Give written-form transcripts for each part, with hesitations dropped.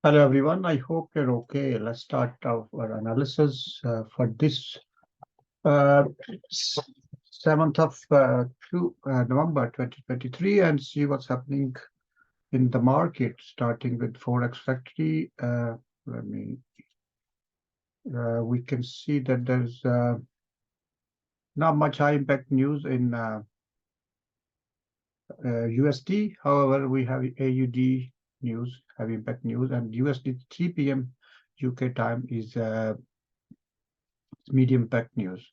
Hello everyone, I hope you're okay. Let's start our analysis for this uh, 7th of November 2023 and see what's happening in the market, starting with Forex Factory. Let me. We can see that there's not much high impact news in USD. However, we have AUD news, heavy impact news, and USD 3 p.m. UK time is medium impact news.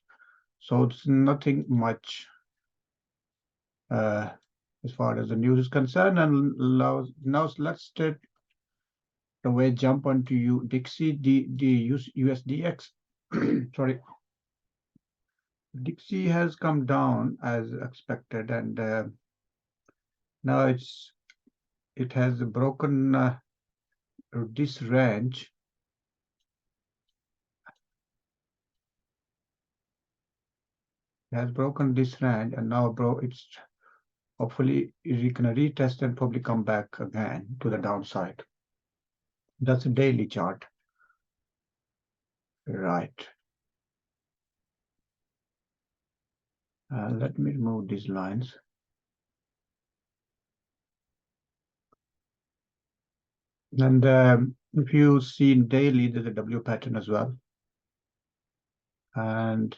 So it's nothing much uh, as far as the news is concerned. And now let's straight away jump onto Dixie, the USDX. Sorry, Dixie has come down as expected, and now it has broken this range. It has broken this range, and now, it's hopefully it's gonna retest and probably come back again to the downside. That's a daily chart, right? Let me remove these lines. And if you see in daily, there's a W pattern as well. And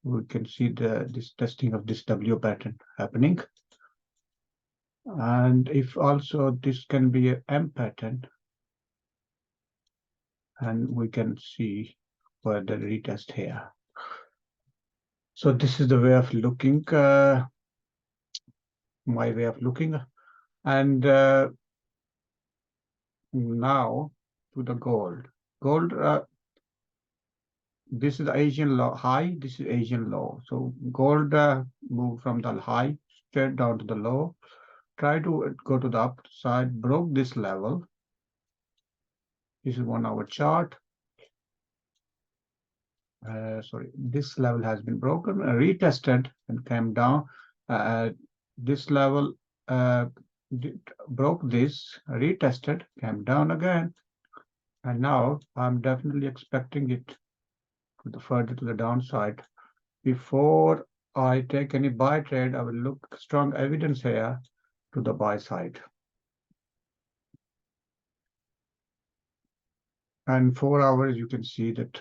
we can see this testing of this W pattern happening. And if also this can be a M pattern, and we can see further retest here. So this is the way of looking, my way of looking. And now to the gold. Gold, this is Asian low high, this is Asian low. So gold moved from the high straight down to the low. Try to go to the upside, broke this level. This is 1 hour chart. Sorry, this level has been broken, retested and came down. This level broke this, retested, came down again. And now I'm definitely expecting it to the further to the downside. Before I take any buy trade, I will look strong evidence here to the buy side. And 4 hours, you can see that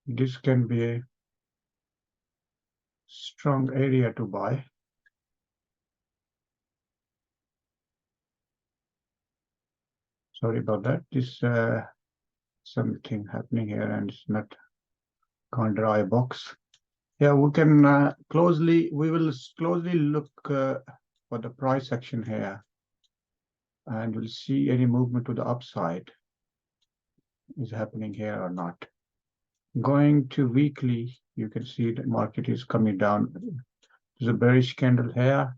this can be a strong area to buy. Sorry about that. This something happening here and it's not can't draw a box. Yeah, we can we will closely look for the price action here, and we'll see any movement to the upside is happening here or not. Going to weekly, you can see the market is coming down. There's a bearish candle here,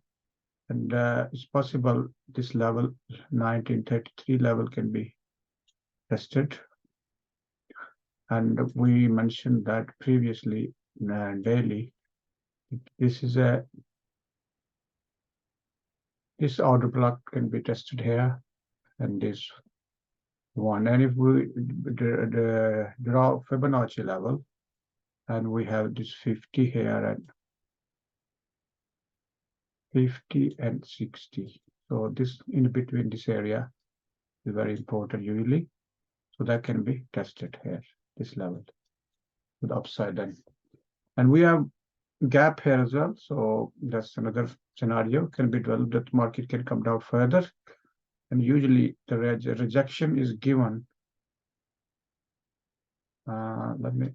and it's possible this level 1933 level can be tested. And we mentioned that previously daily. This is this order block can be tested here, and this one. And if we draw Fibonacci level, and we have this 50 here and 50 and 60. So this in between this area is very important usually. So that can be tested here, this level, with upside then. And we have gap here as well. So that's another scenario can be developed that market can come down further. And usually the rejection is given. Let me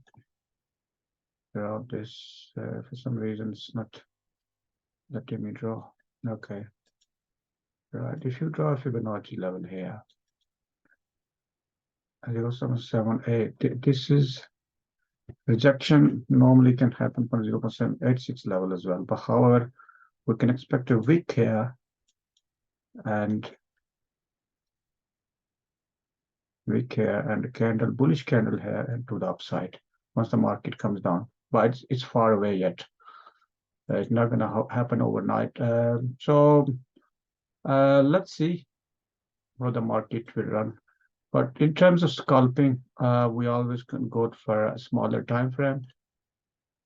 draw this. For some reason, it's not letting me draw. Okay. Right. If you draw a Fibonacci level here, 0.778, this is rejection normally can happen from 0.786 level as well. But however, we can expect a wick here and wick here and a candle, bullish candle here and to the upside once the market comes down. But it's far away yet. It's not going to happen overnight. So let's see. how the market will run. But in terms of scalping, we always can go for a smaller time frame,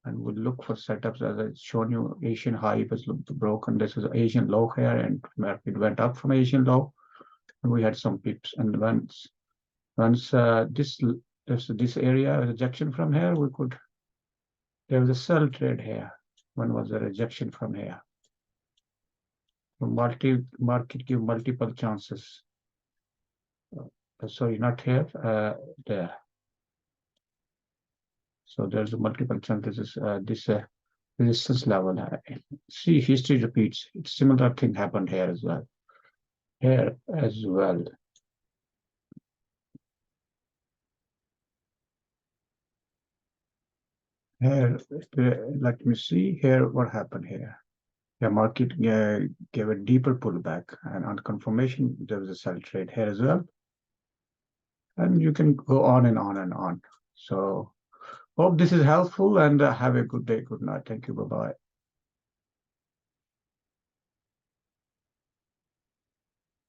and we'll look for setups. As I've shown you, Asian high was broken. This is Asian low here, and market went up from Asian low, and we had some pips. And once this area rejection from here, there was a sell trade here. When was the rejection from here? So market give multiple chances. Sorry, not here, there. So there's a multiple chances. This resistance level. See, history repeats. It's similar thing happened here as well. Here as well. Here, let me see here what happened here. The market gave a deeper pullback, and on confirmation, there was a sell trade here as well. And you can go on and on and on. So hope this is helpful, and have a good day. Good night. Thank you. Bye-bye.